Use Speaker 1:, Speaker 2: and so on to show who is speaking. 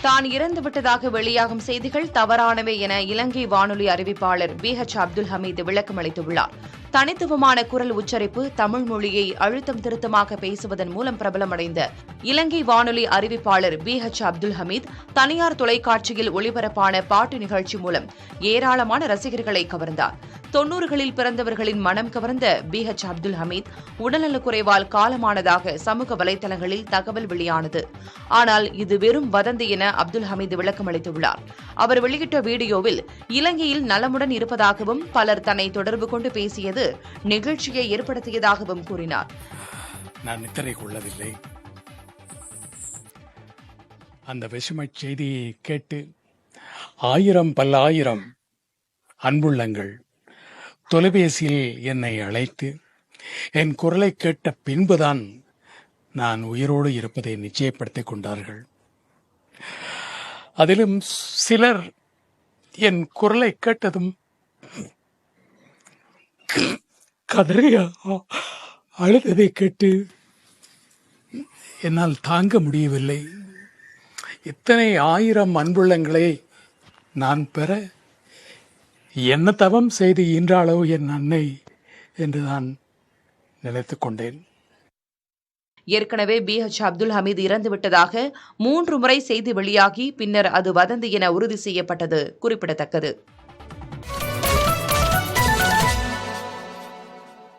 Speaker 1: தான் இறந்துவிட்டதாக வெளியாகும் செய்திகள் தவறானவை என இலங்கை வானொலி அறிவிப்பாளர் BH அப்துல் ஹமீது விளக்கம் அளித்துள்ளார். தனித்துவமான குரல் உச்சரிப்பு, தமிழ் மொழியை அழுத்தம் திருத்தமாக பேசுவதன் மூலம் பிரபலமடைந்த இலங்கை வானொலி அறிவிப்பாளர் BH அப்துல் ஹமீத் தனியார் தொலைக்காட்சியில் ஒளிபரப்பான பாட்டு நிகழ்ச்சி மூலம் ஏராளமான ரசிகர்களை கவர்ந்தார். 90களில் பிறந்தவர்களின் மனம் கவர்ந்த BH அப்துல் ஹமீத் உடல்நலக்குறைவால் காலமானதாக சமூக வலைதளங்களில் தகவல் வெளியானது. ஆனால் இது வெறும் வதந்தி என அப்துல் ஹமீது விளக்கம் அளித்துள்ளார். அவர் வெளியிட்ட வீடியோவில் இலங்கையில் நலமுடன் இருப்பதாகவும் பலர் தன்னை தொடர்பு கொண்டு பேசியது நிகழ்ச்சியை ஏற்படுத்தியதாகவும் கூறினார்.
Speaker 2: நான் நித்திரை கொள்ளவில்லை. அந்த விஷம செய்தியை கேட்டு ஆயிரம் பல்லாயிரம் அன்புள்ளங்கள் தொலைபேசியில் என்னை அழைத்து என் குரலை கேட்ட பின்புதான் நான் உயிரோடு இருப்பதை நிச்சயப்படுத்திக் கொண்டார்கள். அதிலும் சிலர் என் குரலை கேட்டதும் கதறி அழுததை கேட்டு என்னால் தாங்க முடியவில்லை. இத்தனை ஆயிரம் அன்புள்ளங்களை நான் பெற என்ன தவம் செய்து ஈன்றாளோ என் அன்னை என்று நான் நினைத்துக் கொண்டேன்.
Speaker 1: ஏற்கனவே BH அப்துல் ஹமீது இறந்துவிட்டதாக 3 முறை செய்தி வெளியாகி பின்னர் அது வதந்தி என உறுதி செய்யப்பட்டது குறிப்பிடத்தக்கது.